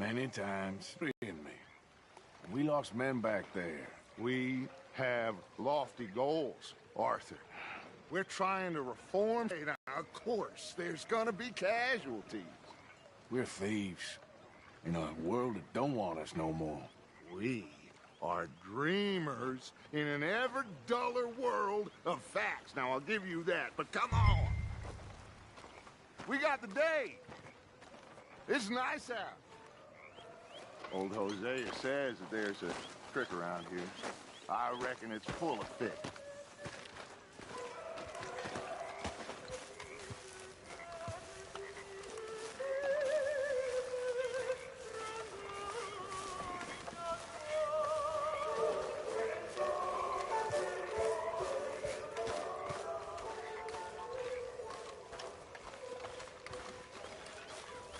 Many times. In me. We lost men back there. We have lofty goals, Arthur. We're trying to reform. Now, of course, there's gonna be casualties. We're thieves. In a world that don't want us no more. We are dreamers in an ever duller world of facts. Now, I'll give you that, but come on. We got the day. It's nice out. Old Hosea says that there's a trick around here. I reckon it's full of fish.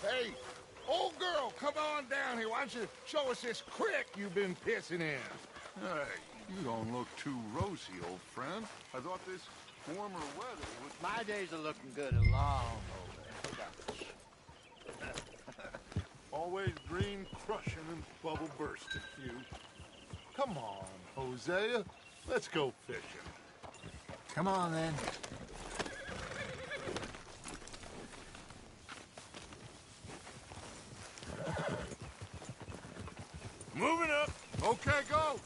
Hey, old girl, come on down here. Why don't you show us this creek you've been pissing in? Hey, you don't look too rosy, old friend. I thought this warmer weather was... My days are looking good and long over. Always dream crushing and bubble bursting, you. Come on, Hosea. Let's go fishing. Come on, then. Moving up. Okay, go.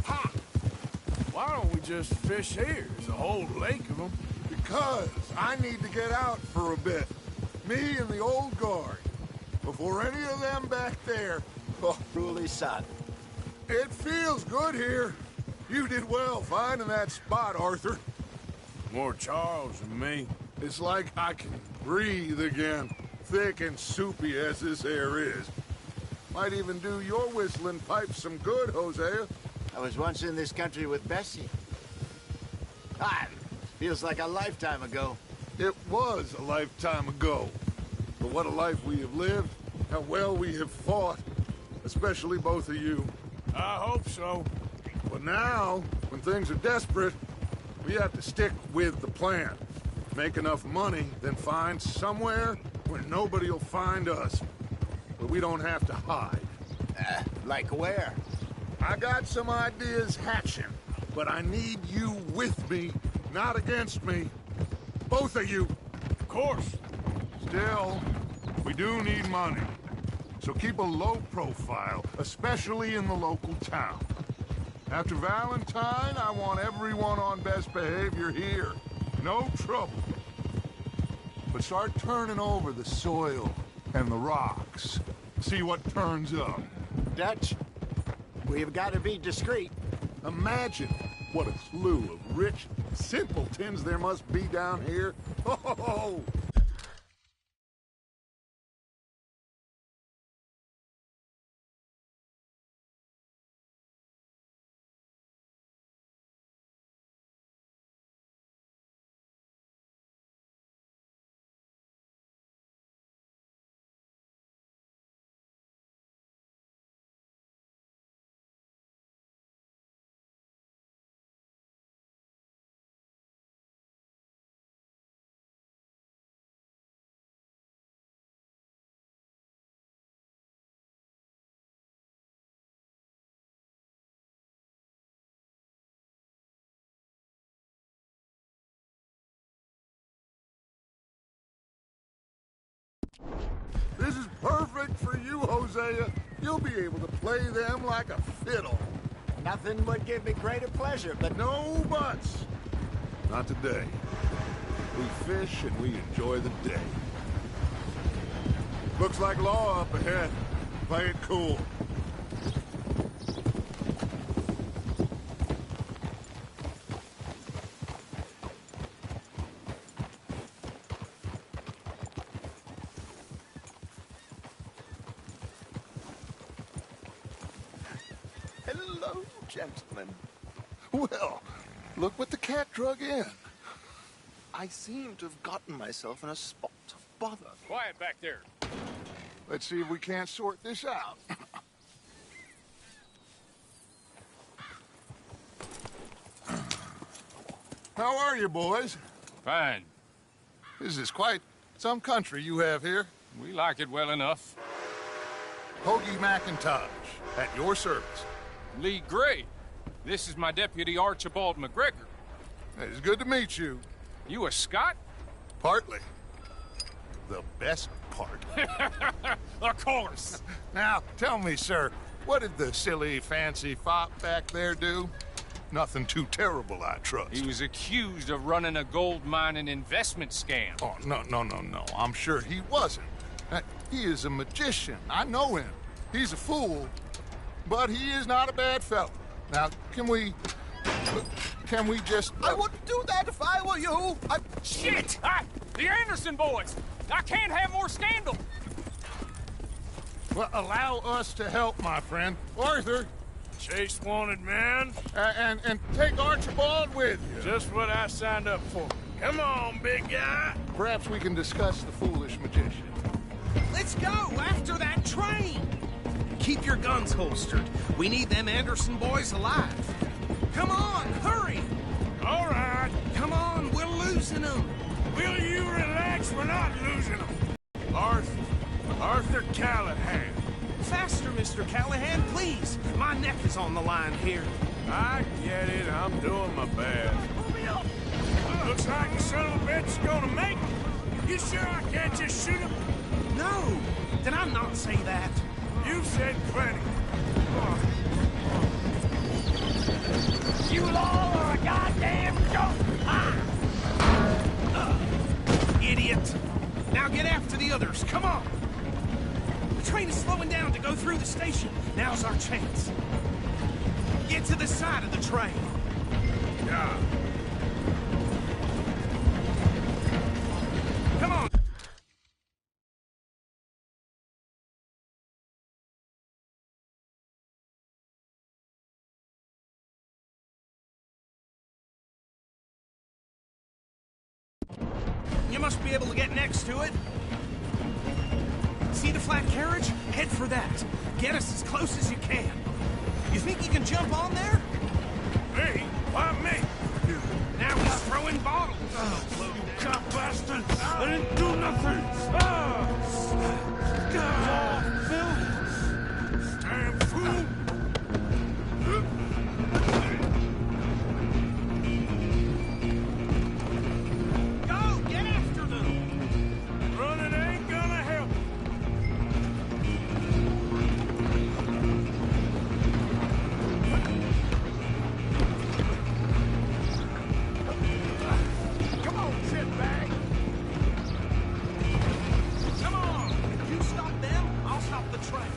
Ha! Why don't we just fish here? There's a whole lake of them. Because I need to get out for a bit. Me and the old guard. Before any of them back there. Oh, Truly, son. it feels good here. You did well finding that spot, Arthur. More Charles than me. It's like I can breathe again, thick and soupy as this air is. Might even do your whistling pipes some good, Hosea. I was once in this country with Bessie. Feels like a lifetime ago. It was a lifetime ago. But what a life we have lived, how well we have fought, especially both of you. I hope so. But now, when things are desperate, we have to stick with the plan. Make enough money, then find somewhere where nobody will find us. Where we don't have to hide. Like where? I got some ideas hatching, but I need you with me, not against me. Both of you. Of course. Still, we do need money. So keep a low profile, especially in the local town. After Valentine, I want everyone on best behavior here. No trouble. But start turning over the soil and the rocks. See what turns up. Dutch, we've got to be discreet. Imagine what a slew of rich simpletons there must be down here. Oh! This is perfect for you, Hosea. You'll be able to play them like a fiddle. Nothing would give me greater pleasure, but No buts. Not today. We fish and we enjoy the day. Looks like law up ahead. Play it cool. Hello, gentlemen. Well, look what the cat drug in. I seem to have gotten myself in a spot of bother. Quiet back there. Let's see if we can't sort this out. How are you, boys? Fine. This is quite some country you have here. We like it well enough. Hoagie McIntosh, at your service. Lee Gray. This is my deputy Archibald McGregor. It's good to meet you. You a Scot? Partly. The best part. Of course. Now, tell me, sir, what did the silly, fancy fop back there do? Nothing too terrible, I trust. He was accused of running a gold mining investment scam. Oh, no. I'm sure he wasn't. He is a magician. I know him. He's a fool, but he is not a bad fellow. Now, can we just... I wouldn't do that if I were you. Shit! The Anderson boys! I can't have more scandal! Well, allow us to help, my friend. Arthur, Chase wanted man. and take Archibald with you. Just what I signed up for. Come on, big guy. Perhaps we can discuss the foolish magician. Let's go after that train. Keep your guns holstered. We need them Anderson boys alive. Come on, hurry. All right. Come on, we're losing them. Will you relax? We're not losing them. Arthur Callahan. Faster, Mr. Callahan, please. My neck is on the line here. I get it. I'm doing my best. Looks like the son of a bitch is gonna make it. You sure I can't just shoot him? No, did I not say that? You said plenty. You all are a goddamn joke! Idiot. Now get after the others, come on. The train is slowing down to go through the station. Now's our chance. Get to the side of the train. Yeah. Come on. You must be able to get next to it. See the flat carriage? Head for that. Get us as close as you can. You think you can jump on there? Me? Why me? Now he's throwing bottles. Cop bastard! I didn't do nothing! Damn fool! Go, get after them. Running ain't gonna help. Come on, shitbag. Come on. If you stop them, I'll stop the train.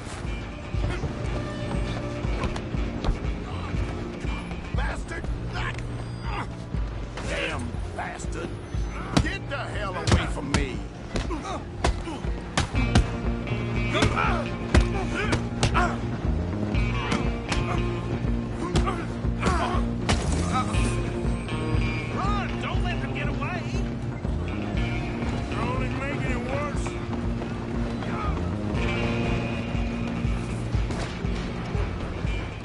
Bastard! Damn bastard! Get the hell away from me! Run! Don't let them get away. You're only making it worse.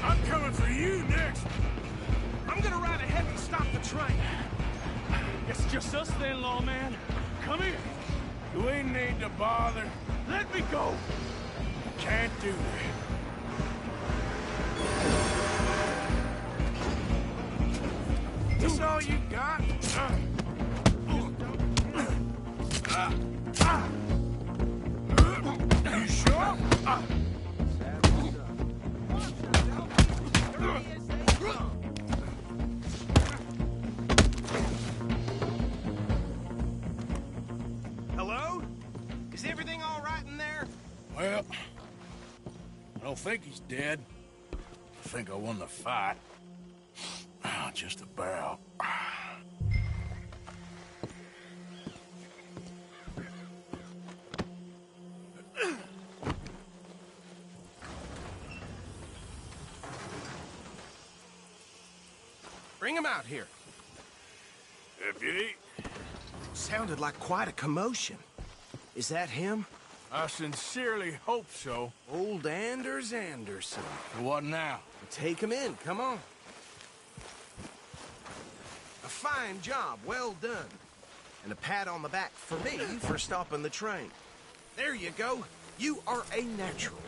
I'm coming for you next. I'm gonna ride ahead and stop the train. It's just us then, lawman. Come here. You ain't need to bother. Let me go. Can't do that. This all you got? You sure? Hello? Is everything all right in there? Well, I don't think he's dead. I think I won the fight. Just about. Bring him out here. Deputy, Sounded like quite a commotion. Is that him? I sincerely hope so. Old Anders Anderson. What now? Take him in, come on. A fine job, well done. And a pat on the back for me for stopping the train. There you go. You are a natural.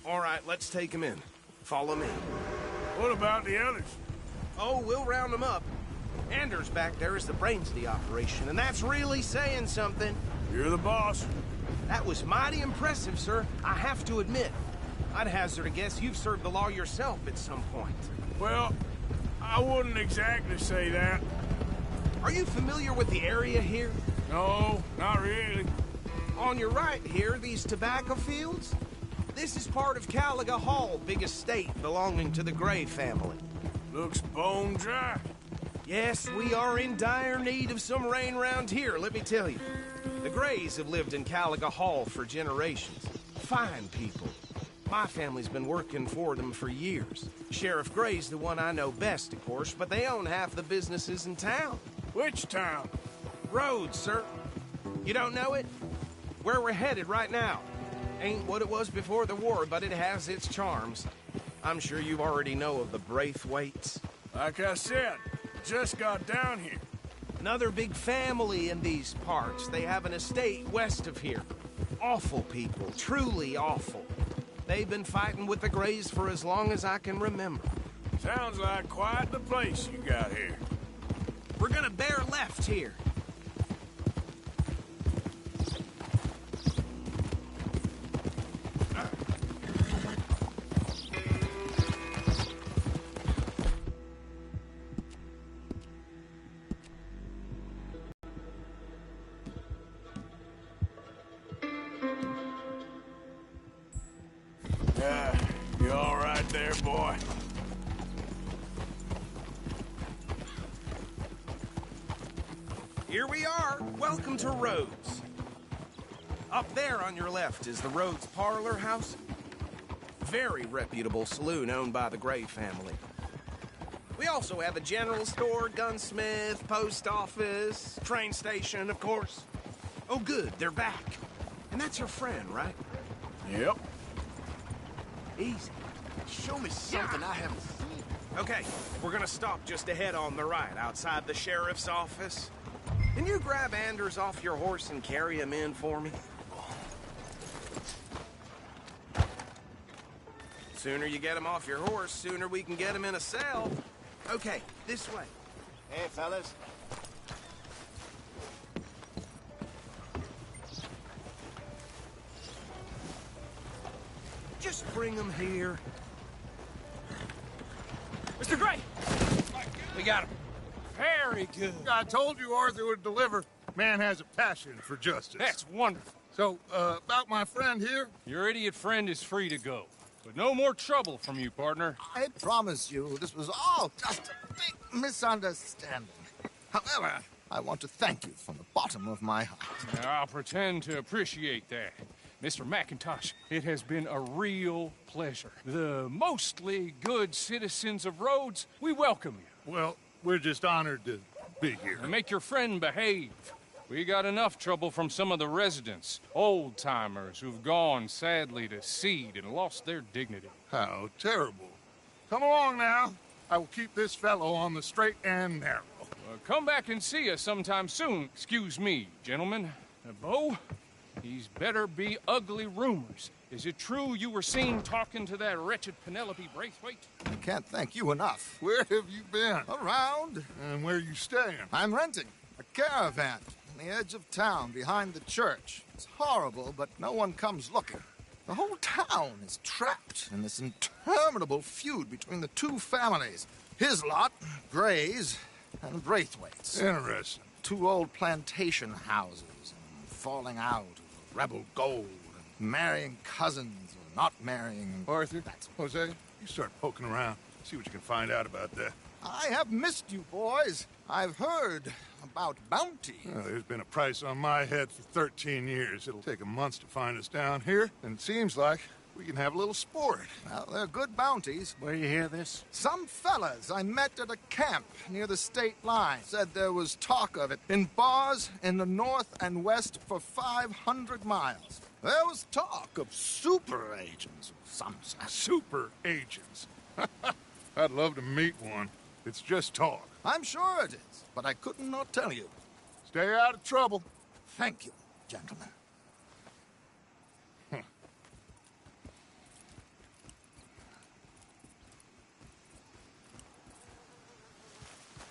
All right, let's take him in. Follow me. What about the others? Oh, we'll round them up. Anders back there is the brains of the operation, and that's really saying something. You're the boss. That was mighty impressive, sir. I have to admit. I'd hazard a guess you've served the law yourself at some point. Well, I wouldn't exactly say that. Are you familiar with the area here? No, not really. On your right here, these tobacco fields? This is part of Caliga Hall, big estate belonging to the Gray family. Looks bone dry. Yes, we are in dire need of some rain round here, let me tell you. The Grays have lived in Caliga Hall for generations. Fine people. My family's been working for them for years. Sheriff Gray's the one I know best, of course, but they own half the businesses in town. Which town? Rhodes, sir. You don't know it? Where we're headed right now. Ain't what it was before the war, but it has its charms. I'm sure you already know of the Braithwaites. Like I said, just got down here. Another big family in these parts. They have an estate west of here. Awful people, truly awful. They've been fighting with the Grays for as long as I can remember. Sounds like quite the place you got here. We're gonna bear left here. You all right there, boy? Here we are. Welcome to Rhodes. Up there on your left is the Rhodes Parlor House. Very reputable saloon owned by the Gray family. We also have a general store, gunsmith, post office, train station, of course. Oh, good, they're back. And that's your friend, right? Yep. Easy. Show me something I haven't seen. Okay, we're gonna stop just ahead on the right, outside the sheriff's office. Can you grab Anders off your horse and carry him in for me? Sooner you get him off your horse, sooner we can get him in a cell. Okay, this way. Hey, fellas. Just bring him here. Mr. Gray! We got him. Very good. I told you Arthur would deliver. Man has a passion for justice. That's wonderful. So, about my friend here? Your idiot friend is free to go. But no more trouble from you, partner. I promise you, this was all just a big misunderstanding. However, I want to thank you from the bottom of my heart. I'll pretend to appreciate that. Mr. McIntosh, it has been a real pleasure. The mostly good citizens of Rhodes, we welcome you. Well, we're just honored to be here. And make your friend behave. We got enough trouble from some of the residents, old-timers who've gone, sadly, to seed and lost their dignity. How terrible. Come along now. I will keep this fellow on the straight and narrow. Come back and see us sometime soon. Excuse me, gentlemen. Bo, these better be ugly rumors. Is it true you were seen talking to that wretched Penelope Braithwaite? I can't thank you enough. Where have you been? Around. And where you staying? I'm renting a caravan on the edge of town behind the church. It's horrible, but no one comes looking. The whole town is trapped in this interminable feud between the two families. His lot, Gray's, and Braithwaite's. Interesting. Two old plantation houses, and falling out of rebel gold, and marrying cousins or not marrying. Arthur, Jose, you start poking around. See what you can find out about that. I have missed you, boys. I've heard about bounty. Well, there's been a price on my head for 13 years. It'll take 'em months to find us down here, and it seems like we can have a little sport. Well, they're good bounties. Where you hear this? Some fellas I met at a camp near the state line said there was talk of it in bars in the north and west for 500 miles. There was talk of super agents of some sort. Super agents. I'd love to meet one. It's just talk. I'm sure it is, but I could not tell you. Stay out of trouble. Thank you, gentlemen.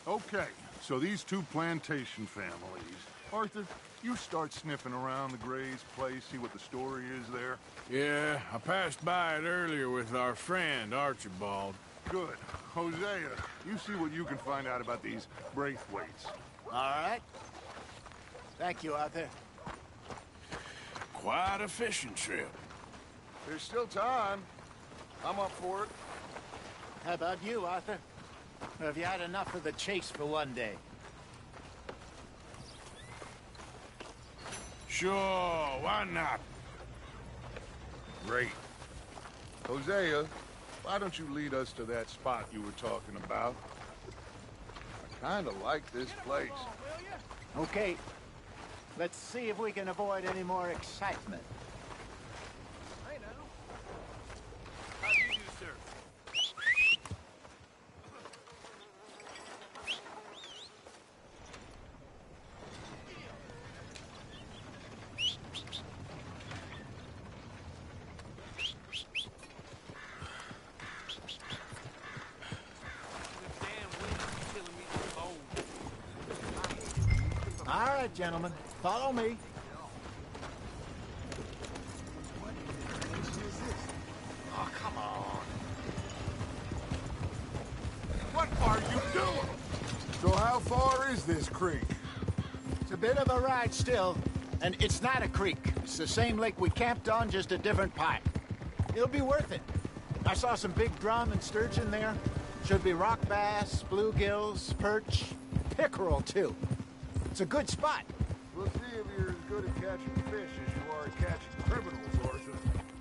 Okay, so these two plantation families. Arthur, you start sniffing around the Gray's place, see what the story is there. Yeah, I passed by it earlier with our friend, Archibald. Good. Hosea, you see what you can find out about these Braithwaites. All right. Thank you, Arthur. Quite a fishing trip. There's still time. I'm up for it. How about you, Arthur? Or have you had enough of the chase for one day? Sure, why not? Great. Hosea, why don't you lead us to that spot you were talking about? I kinda like this place. Okay. Let's see if we can avoid any more excitement. Hey now. How do you do, sir? All right, gentlemen. Follow me. Oh, come on. What are you doing? So how far is this creek? It's a bit of a ride still, and it's not a creek. It's the same lake we camped on, just a different pipe. It'll be worth it. I saw some big drum and sturgeon there. Should be rock bass, bluegills, perch, pickerel, too. It's a good spot. We'll see if you're as good at catching fish as you are at catching criminals, Arthur.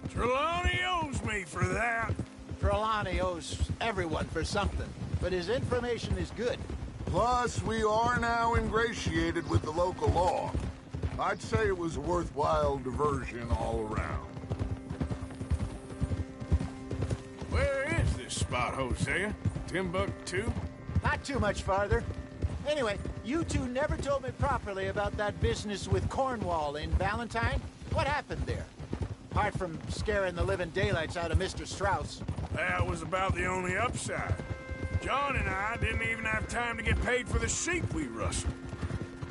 Trelawney owes me for that. Trelawney owes everyone for something, but his information is good. Plus, we are now ingratiated with the local law. I'd say it was a worthwhile diversion all around. Where is this spot, Hosea? Timbuktu? Not too much farther. Anyway, you two never told me properly about that business with Cornwall in Valentine. What happened there? Apart from scaring the living daylights out of Mr. Strauss. That was about the only upside. John and I didn't even have time to get paid for the sheep we rustled.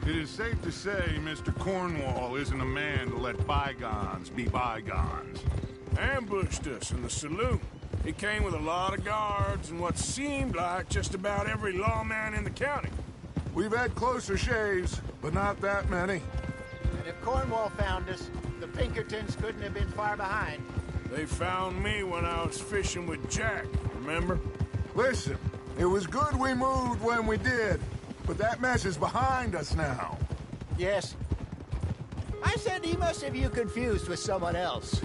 It is safe to say Mr. Cornwall isn't a man to let bygones be bygones. Ambushed us in the saloon. He came with a lot of guards and what seemed like just about every lawman in the county. We've had closer shaves, but not that many. And if Cornwall found us, the Pinkertons couldn't have been far behind. They found me when I was fishing with Jack, remember? Listen, it was good we moved when we did, but that mess is behind us now. Yes. I said he must have you confused with someone else.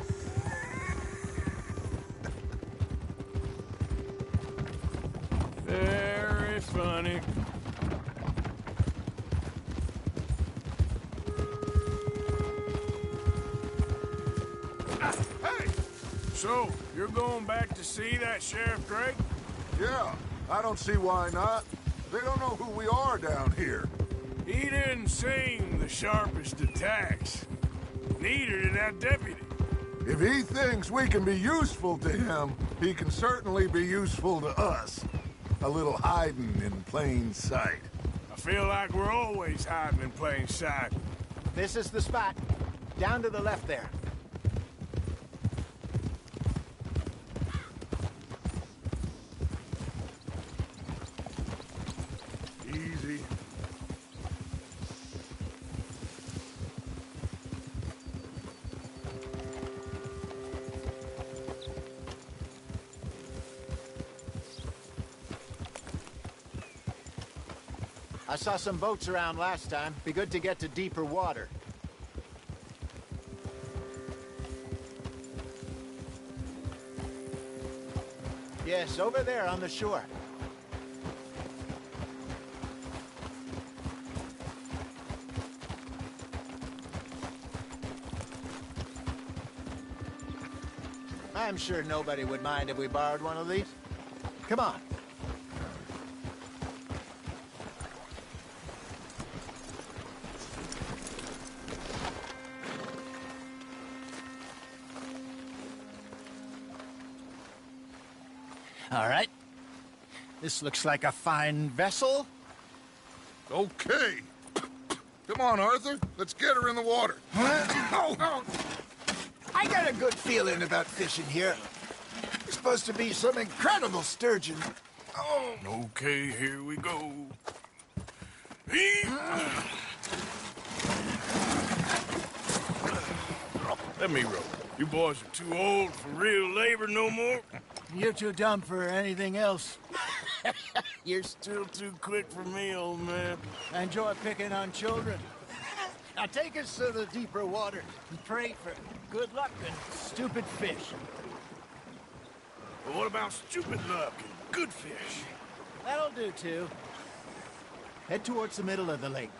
Very funny. Hey! So, you're going back to see that Sheriff Gray? Yeah, I don't see why not. They don't know who we are down here. He didn't seem the sharpest attacks. Neither did that deputy. If he thinks we can be useful to him, he can certainly be useful to us. A little hiding in plain sight. I feel like we're always hiding in plain sight. This is the spot. Down to the left there. Easy. I saw some boats around last time. Be good to get to deeper water. Yes, over there on the shore. I'm sure nobody would mind if we borrowed one of these. Come on. All right. This looks like a fine vessel. Okay. Come on, Arthur. Let's get her in the water. I got a good feeling about fishing here. There's supposed to be some incredible sturgeon. Oh. Okay, here we go. Let me row. You boys are too old for real labor no more. You're too dumb for anything else. You're still too quick for me, old man. I enjoy picking on children. Now take us to the deeper water and pray for good luck and stupid fish. But what about stupid luck and good fish? That'll do, too. Head towards the middle of the lake.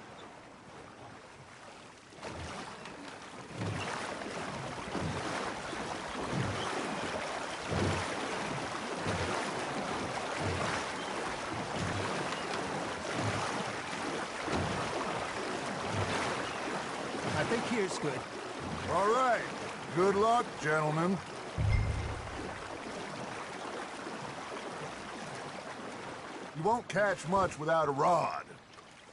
I think here's good. All right. Good luck, gentlemen. You won't catch much without a rod.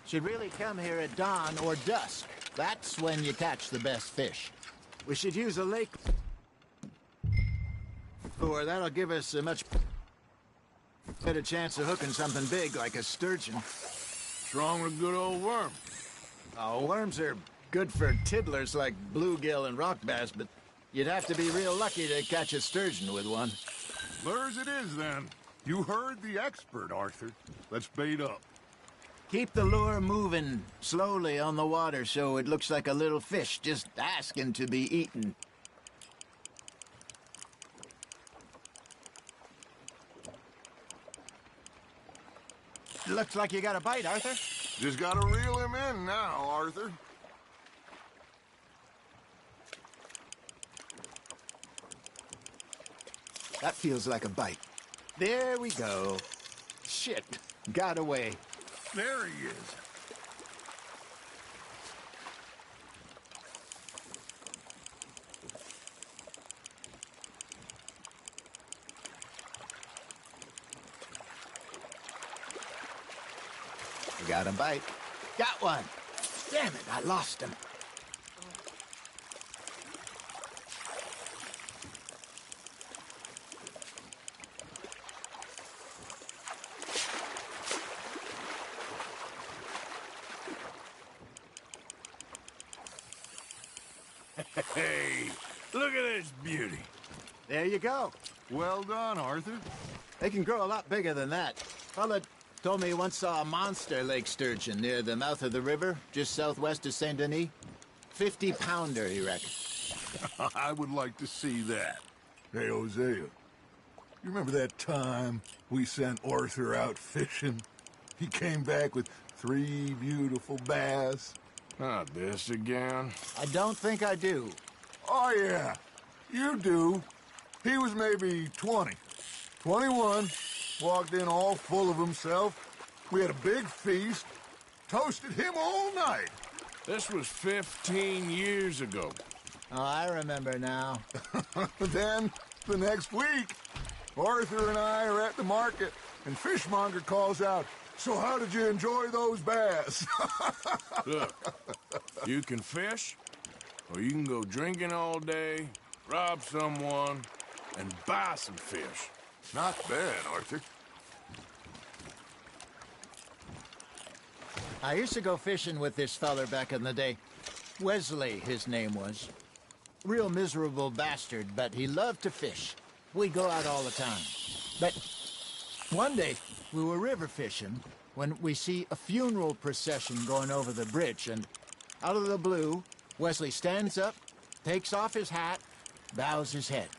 Should really come here at dawn or dusk. That's when you catch the best fish. We should use a lake lure. That'll give us a much better chance of hooking something big like a sturgeon. What's wrong with a good old worm? Oh, worms are good for tiddlers like bluegill and rock bass, but you'd have to be real lucky to catch a sturgeon with one. Lures it is, then. You heard the expert, Arthur. Let's bait up. Keep the lure moving slowly on the water so it looks like a little fish just asking to be eaten. Looks like you got a bite, Arthur. Just gotta reel him in now, Arthur. That feels like a bite. There we go. Shit, got away. There he is. Got a bite. Got one. Damn it, I lost him. Hey, look at this beauty. There you go. Well done, Arthur. They can grow a lot bigger than that. Fella told me he once saw a monster lake sturgeon near the mouth of the river, just southwest of Saint Denis. 50-pounder, he reckoned. I would like to see that. Hey, Hosea, you remember that time we sent Arthur out fishing? He came back with 3 beautiful bass. Not this again. I don't think I do. Oh, yeah, you do. He was maybe 20, 21, walked in all full of himself. We had a big feast, toasted him all night. This was 15 years ago. Oh, I remember now. Then, the next week, Arthur and I are at the market, and Fishmonger calls out, "So how did you enjoy those bass?" Look, you can fish, or you can go drinking all day, rob someone, and buy some fish. Not bad, Arthur. I used to go fishing with this feller back in the day. Wesley, his name was. Real miserable bastard, but he loved to fish. We'd go out all the time. But one day, we were river fishing when we see a funeral procession going over the bridge, and out of the blue, Wesley stands up, takes off his hat, bows his head.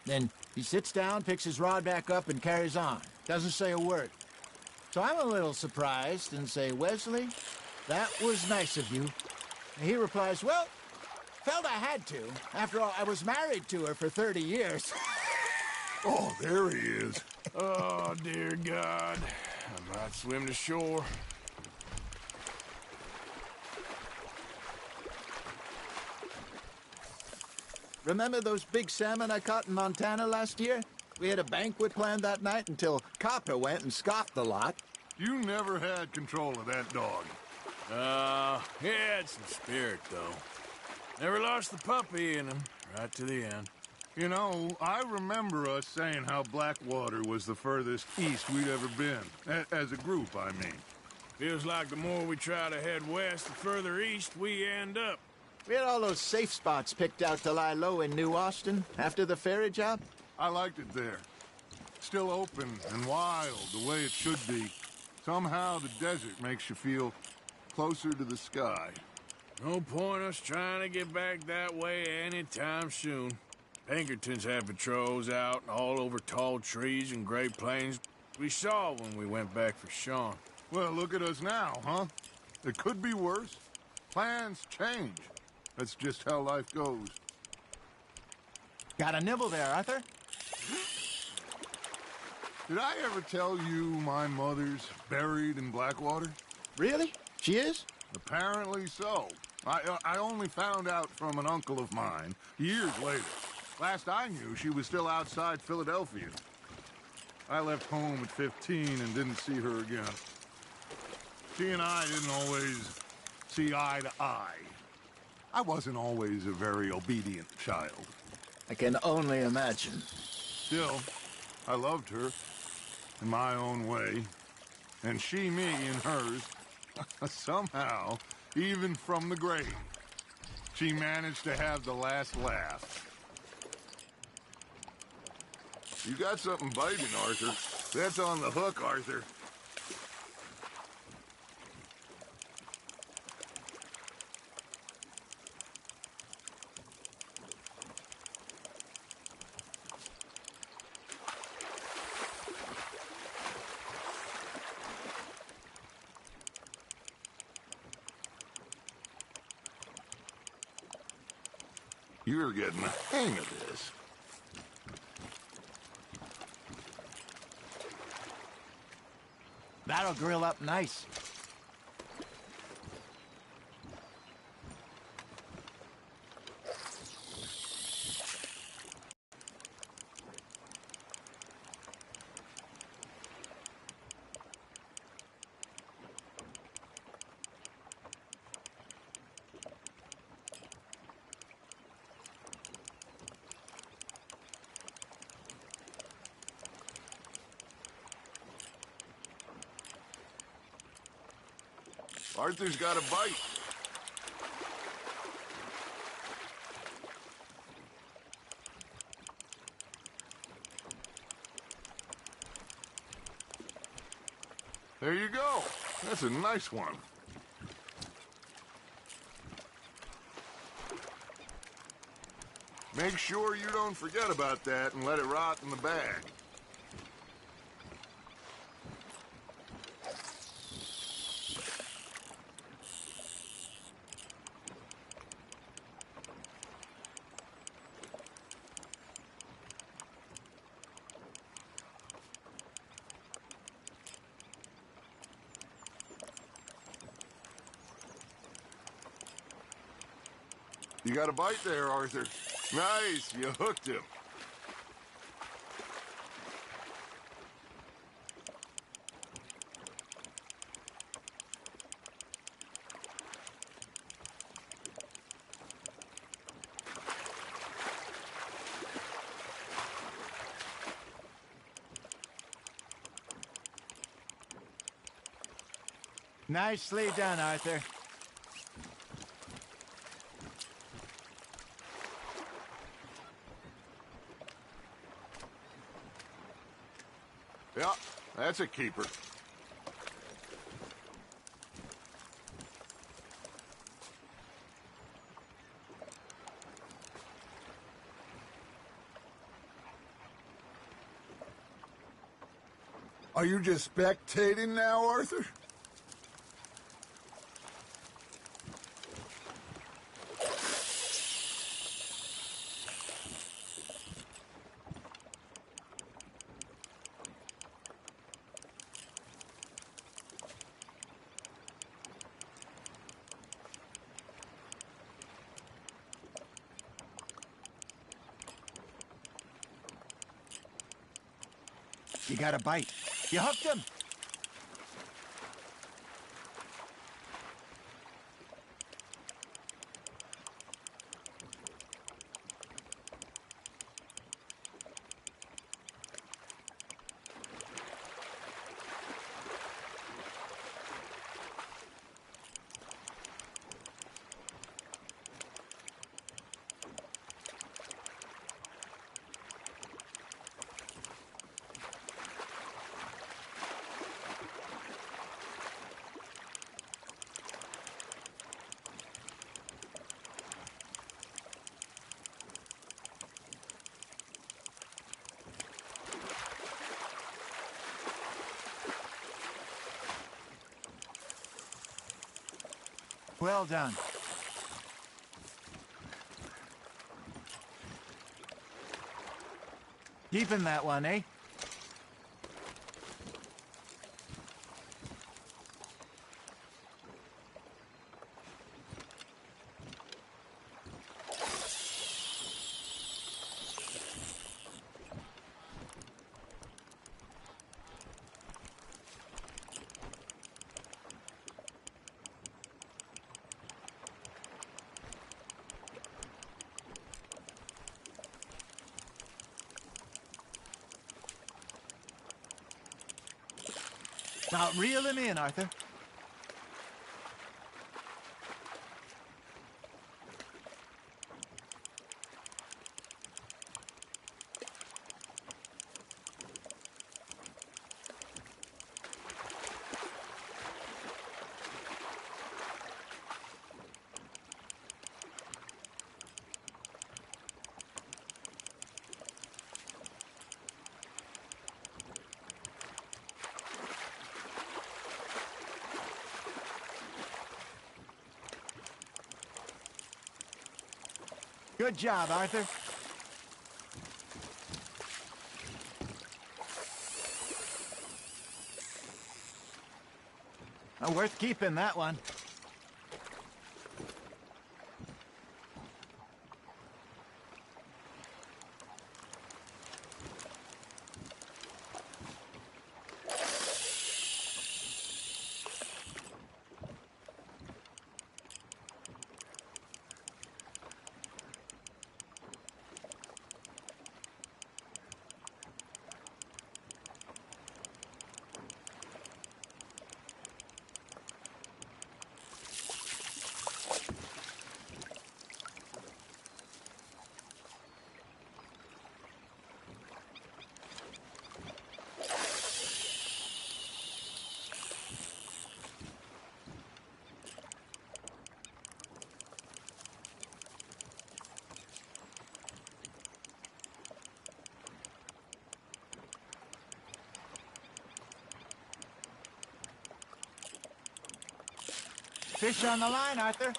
Then he sits down, picks his rod back up, and carries on. Doesn't say a word. So I'm a little surprised and say, "Wesley, that was nice of you." And he replies, "Well, felt I had to. After all, I was married to her for 30 years. Oh, there he is. Oh, dear God. I might swim to shore. Remember those big salmon I caught in Montana last year? We had a banquet planned that night until Copper went and scoffed the lot. You never had control of that dog. He had some spirit, though. Never lost the puppy in him, right to the end. You know, I remember us saying how Blackwater was the furthest east we'd ever been. As a group, I mean. Feels like the more we try to head west, the further east we end up. We had all those safe spots picked out to lie low in New Austin after the ferry job. I liked it there. Still open and wild, the way it should be. Somehow the desert makes you feel closer to the sky. No point us trying to get back that way anytime soon. Pinkertons had patrols out all over tall trees and Great Plains. We saw when we went back for Sean. Well, look at us now, huh? It could be worse. Plans change. That's just how life goes. Got a nibble there, Arthur? Did I ever tell you my mother's buried in Blackwater? Really? She is? Apparently so. I only found out from an uncle of mine years later. Last I knew, she was still outside Philadelphia. I left home at 15 and didn't see her again. She and I didn't always see eye to eye. I wasn't always a very obedient child. I can only imagine. Still, I loved her in my own way, and she me in hers. Somehow, even from the grave, she managed to have the last laugh. You got something biting, Arthur. That's on the hook, Arthur. You're getting the hang of this. That'll grill up nice. Arthur's got a bite. There you go. That's a nice one. Make sure you don't forget about that and let it rot in the bag. You got a bite there, Arthur. Nice, you hooked him. Nicely done, Arthur. Yeah, that's a keeper. Are you just spectating now, Arthur? got a bite. You hooked him. Well done. Keeping that one, eh? Now reel him in, Arthur. Good job, Arthur. Worth keeping, that one. Fish on the line, Arthur.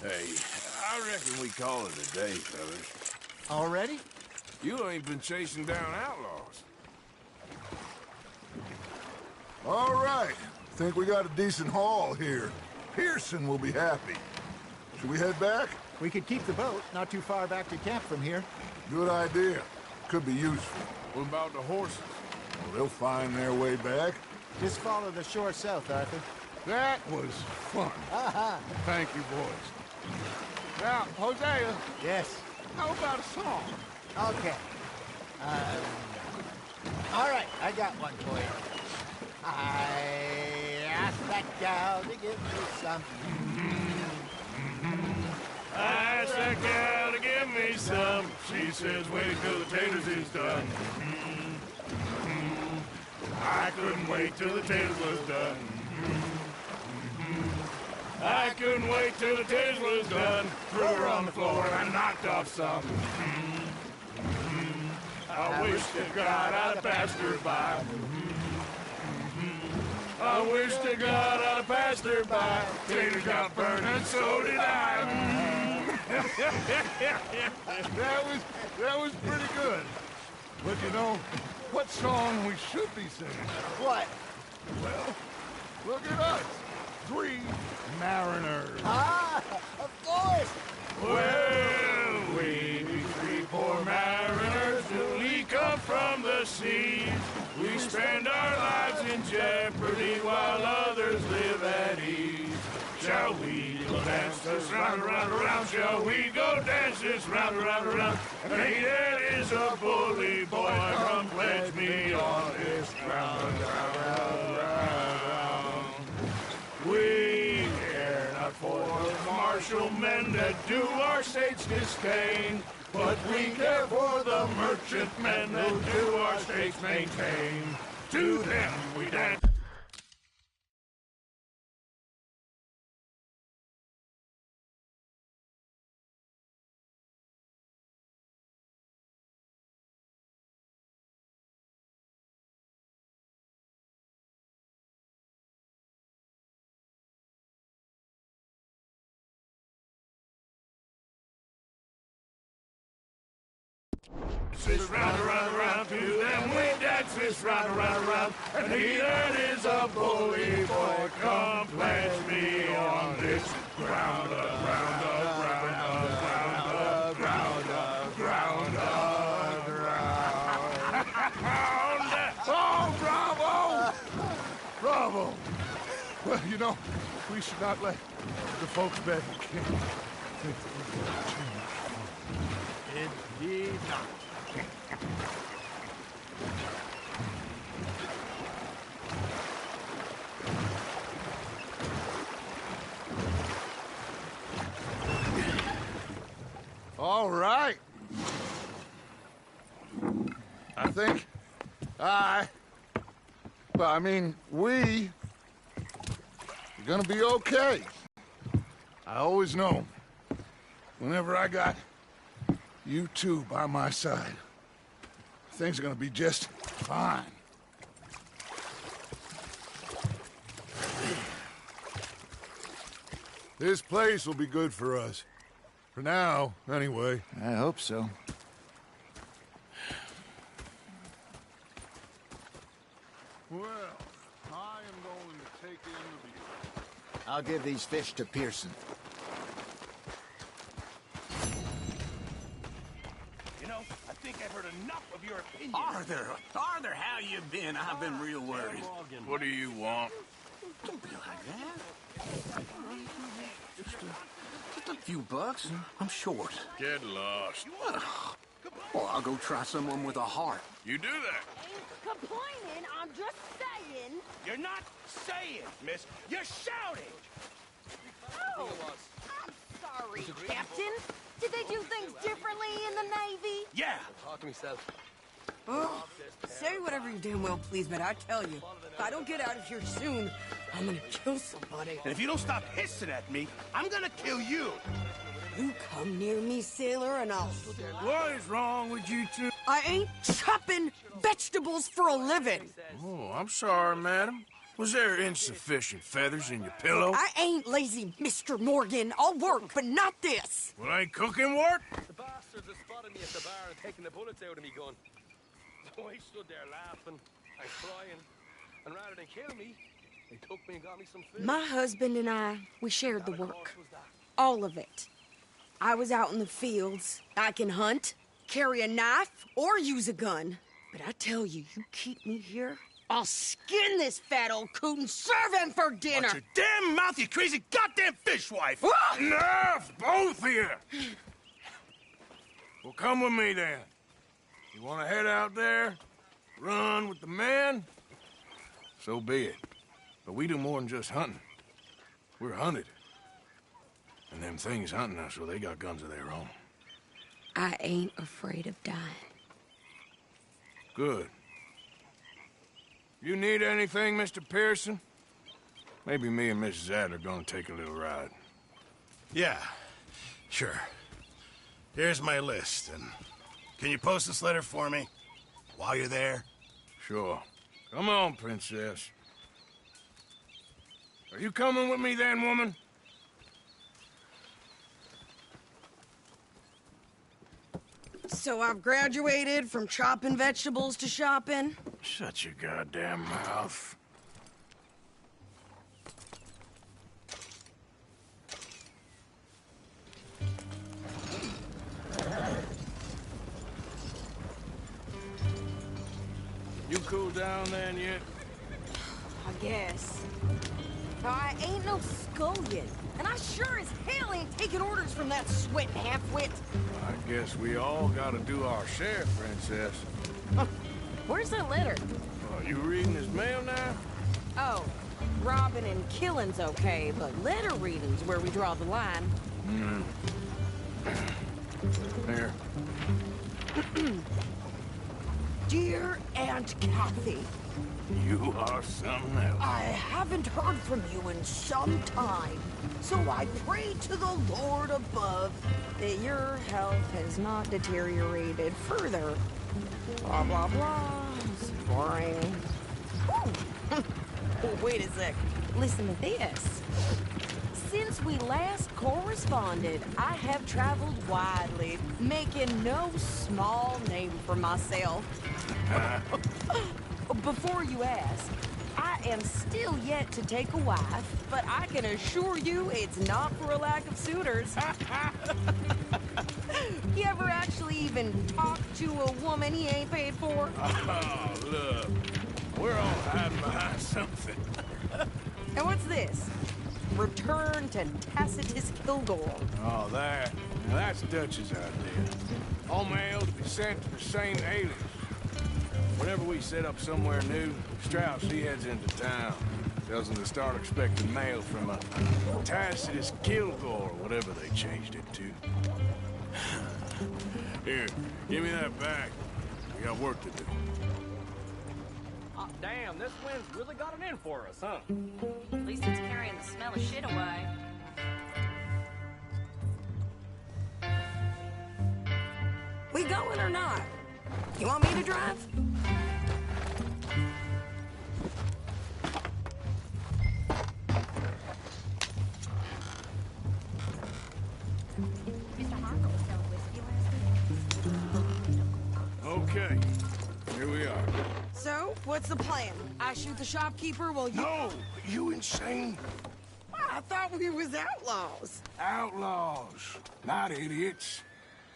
Hey, I reckon we call it a day, fellas. Already? You ain't been chasing down outlaws. All right. Think we got a decent haul here. Pearson will be happy. Should we head back? We could keep the boat not too far back to camp from here. Good idea. Could be useful. What about the horses? Well, they'll find their way back. Just follow the shore south, Arthur. That was fun. Thank you, boys. Now, Hosea, Yes. how about a song? Okay. All right, I got one for you. I asked that gal to give me some. Ask that gal to give me some. She says, wait till the taters is done. I couldn't wait till the taters was done. I couldn't wait till the taters was done. Threw her on the floor and I knocked off some. I wish to God I'd have passed her by. I wish to God I'd have passed her by. Taters got burned and so did I. That was pretty good. But you know, what song we should be singing? What? Well, look at us. 3 mariners. Ah, of course. Well, we be 3 poor mariners newly come from the seas. We spend our lives in jeopardy while others live at ease. Shall we go dance this round, around, around? Shall we go dance this round, around, around? And he that is a bully boy, come pledge me on this round, round, round. We care not for the martial men that do our state's disdain, but we care for the merchant men that do our state's maintain. To them we dance. This round, around, around, to them we dance this round, around, around. And he that is a bully boy, come pledge me on this ground up, ground up, ground up, ground up, ground up, ground up, ground up. Oh, bravo! Bravo! Well, you know, we should not let the folks back in camp think that we're going too much fun. Indeed not. All right. I think we are gonna be okay. I always know whenever I got you two by my side, things are gonna be just fine. This place will be good for us. For now, anyway. I hope so. Well, I am going to take in the view. I'll give these fish to Pearson. You know, I think I've heard enough of your opinion. Arthur, how you been? I've been real worried. What do you want? Don't be like that. Just a few bucks. I'm short. Get lost. Well, I'll go try someone with a heart. You do that. Ain't complaining, I'm just saying. You're not saying, miss. You're shouting. Oh, I'm sorry, Captain. Did they do things differently in the Navy? Yeah. Oh, say whatever you damn well please, but I tell you, if I don't get out of here soon, I'm gonna kill somebody. And if you don't stop hissing at me, I'm gonna kill you. You come near me, sailor, and I'll... What is wrong with you two? I ain't chopping vegetables for a living. Oh, I'm sorry, madam. Was there insufficient feathers in your pillow? I ain't lazy, Mr. Morgan. I'll work, but not this. Well, ain't cooking work? The bastards have spotted me at the bar and taken the bullets out of me gun. So I stood there laughing and crying. And rather than kill me, they took me and got me some food. My husband and I, we shared the work. All of it. I was out in the fields. I can hunt, carry a knife, or use a gun. But I tell you, you keep me here, I'll skin this fat old coot and serve him for dinner. Watch your damn mouth, you crazy goddamn fishwife! Enough, both of you! Well, come with me then. You want to head out there, run with the men? So be it. But we do more than just hunting. We're hunted. And them things hunting us, well, they got guns of their own. I ain't afraid of dying. Good. You need anything, Mr. Pearson? Maybe me and Mrs. Adler are gonna take a little ride. Yeah, sure. Here's my list, and can you post this letter for me while you're there? Sure. Come on, Princess. Are you coming with me then, woman? So I've graduated from chopping vegetables to shopping? Shut your goddamn mouth. You cool down then yet? I guess. Now, I ain't no scullion, and I sure as hell ain't taking orders from that sweating half-wit. I guess we all gotta do our share, Princess. Where's that letter? You reading his mail now? Oh, robbing and killing's okay, but letter reading's where we draw the line. Here. Dear Aunt Kathy, You are something else. I haven't heard from you in some time, so I pray to the Lord above that your health has not deteriorated further. Blah, blah, blah. It's boring. Ooh. Wait a sec. Listen to this. Since we last corresponded, I have traveled widely, making no small name for myself. Before you ask, I am still yet to take a wife, but I can assure you it's not for a lack of suitors. You ever actually even talk to a woman he ain't paid for? Oh, look. We're all hiding behind something. And what's this? Return to Tacitus Kilgore. Oh, that. Now that's Dutch's idea. All mail to be sent to the same alias. Whenever we set up somewhere new, Strauss, he heads into town. Tells them to start expecting mail from a Tacitus Kilgore, whatever they changed it to. Here, give me that back. We got work to do. Oh, damn, this wind's really got it in for us, huh? At least it's carrying the smell of shit away. We going or not? You want me to drive? Mr. Harker was selling whiskey last week. Okay, here we are. So, what's the plan? I shoot the shopkeeper while you... No! You insane? I thought we was outlaws. Outlaws, not idiots.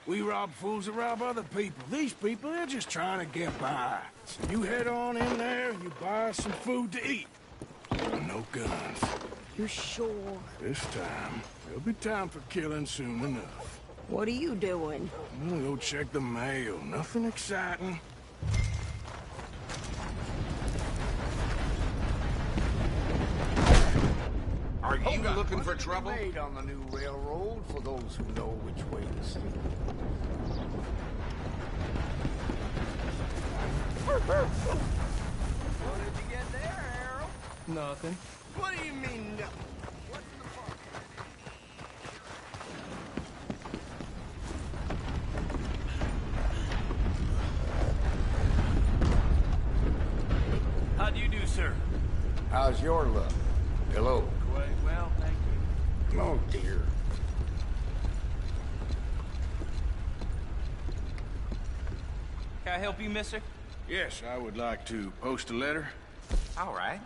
We rob fools that rob other people. These people, they're just trying to get by. So you head on in there, you buy some food to eat. No guns. You sure? This time, there'll be time for killing soon enough. What are you doing? I'm gonna go check the mail. Nothing exciting. Are you looking for trouble? Made on the new railroad for those who know which way to steer. What did you get there, Harold? Nothing. What do you mean, no? How do you do, sir? How's your luck? Hello. Quite well, thank you. Oh, dear. Can I help you, mister? Yes, I would like to post a letter. All right.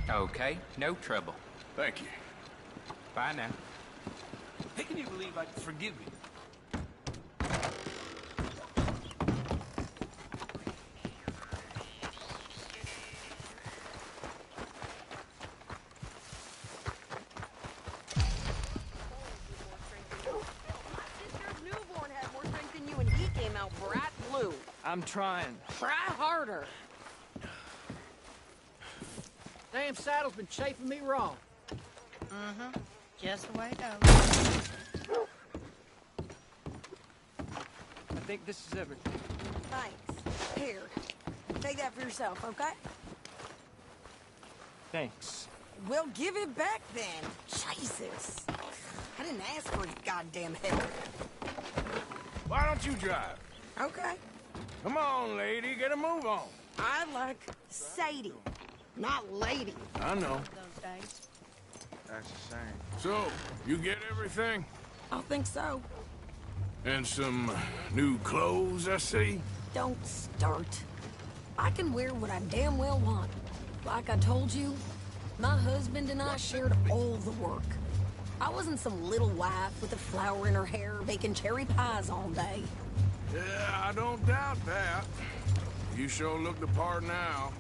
Okay, no trouble. Thank you. Bye now. Hey, can you believe I can forgive you? My sister's newborn had more strength than you, and he can't I'm trying. Try harder. Damn saddle's been chafing me raw. Mm-hmm. Just the way it goes. I think this is everything. Thanks. Here. Take that for yourself, okay? Thanks. Well, give it back then. Jesus. I didn't ask for his goddamn help. Why don't you drive? Okay. Come on, lady, get a move on. I like Sadie, not lady. I know. Those days. That's the same. So, you get everything? I think so. And some new clothes, I see? Don't start. I can wear what I damn well want. Like I told you, my husband and I shared all the work. I wasn't some little wife with a flower in her hair baking cherry pies all day. Yeah, I don't doubt that. You sure look the part now.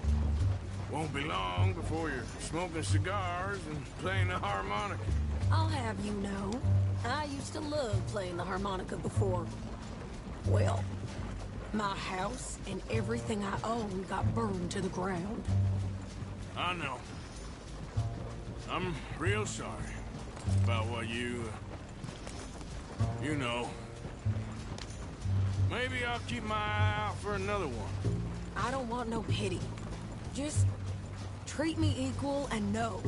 Won't be long before you're smoking cigars and playing the harmonica. I'll have you know, I used to love playing the harmonica before. Well, my house and everything I own got burned to the ground. I know. I'm real sorry about what you know. Maybe I'll keep my eye out for another one. I don't want no pity. Just treat me equal and know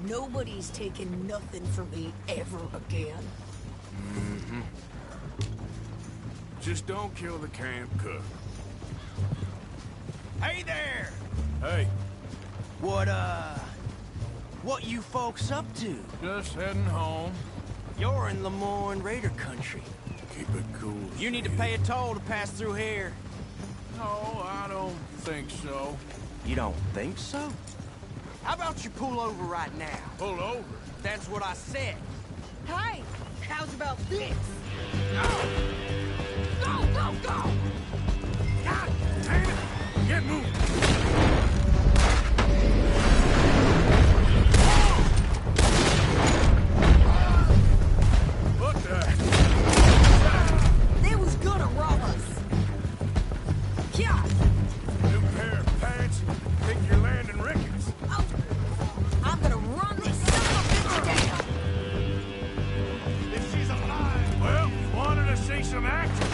nobody's taking nothing from me ever again. Mm-hmm. Just don't kill the camp cook. Hey there! Hey. What you folks up to? Just heading home. You're in Lemoyne Raider country. Keep it cool. You need to pay a toll to pass through here. No, I don't think so. You don't think so? How about you pull over right now? Pull over? That's what I said. Hey, how's about this? Go, go, go! God damn it! Get moving! What the? They was gonna rob us. Yeah. New pair of pants, pick your landing rickets. Oh, I'm gonna run this son of a bitch down. If she's alive, well, wanted to see some action.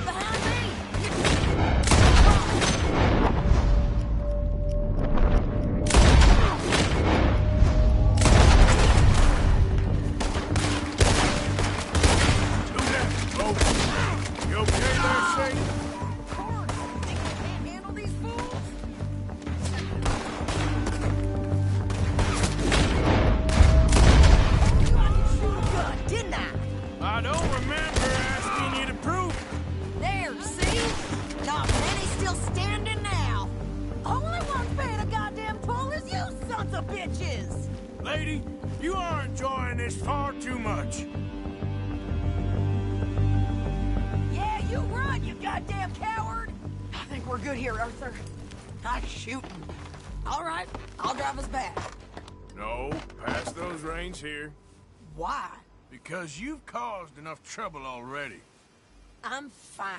Behind me. You okay there, Sadie? Think I can't handle these fools? You had to shoot a gun, didn't I? I don't remember asking you to prove it. There, see? Not many still standing now. Only one's paying a goddamn toll is you sons of bitches! Lady, you are enjoying this far too much. Yeah, you run, you goddamn coward! I think we're good here, Arthur. I'm shooting. All right, I'll drive us back. No, pass those reins here. Why? Because you've caused enough trouble already. I'm fine.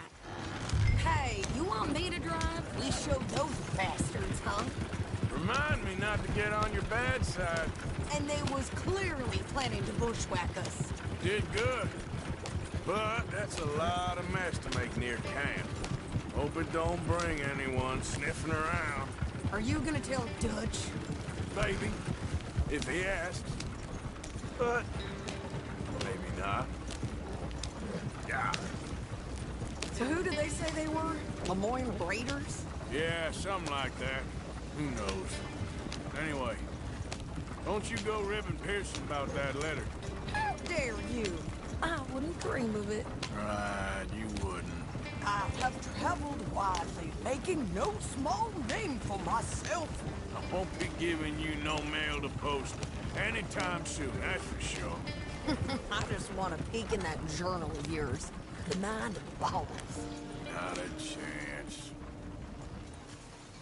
Hey, you want me to drive? We showed those bastards, huh? Remind me not to get on your bad side. And they was clearly planning to bushwhack us. Did good. But that's a lot of mess to make near camp. Hope it don't bring anyone sniffing around. Are you gonna tell Dutch? Maybe, if he asks. But maybe not. Yeah. So who did they say they were? Lemoyne Raiders? Yeah, something like that. Who knows? Anyway, don't you go ribbing Pearson about that letter. How dare you? I wouldn't dream of it. Right, you wouldn't. I have traveled widely, making no small name for myself. I won't be giving you no mail to post anytime soon, that's for sure. I just want to peek in that journal of yours. The mind of balls. Not a chance.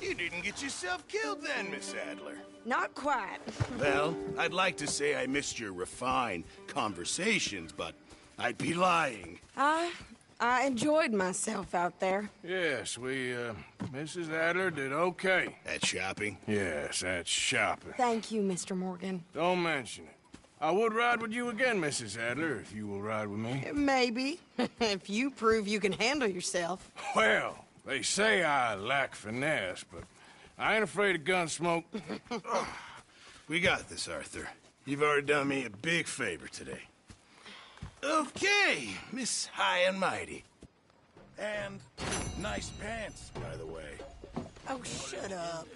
You didn't get yourself killed then, Miss Adler. Not quite. Well, I'd like to say I missed your refined conversations, but I'd be lying. I I enjoyed myself out there. Yes, Mrs. Adler did okay. At shopping? Yes, that's shopping. Thank you, Mr. Morgan. Don't mention it. I would ride with you again, Mrs. Adler, if you will ride with me. Maybe. If you prove you can handle yourself. Well, they say I lack finesse, but I ain't afraid of gun smoke. We got this, Arthur. You've already done me a big favor today. Okay, Miss High and Mighty. And nice pants, by the way. Oh, shut up.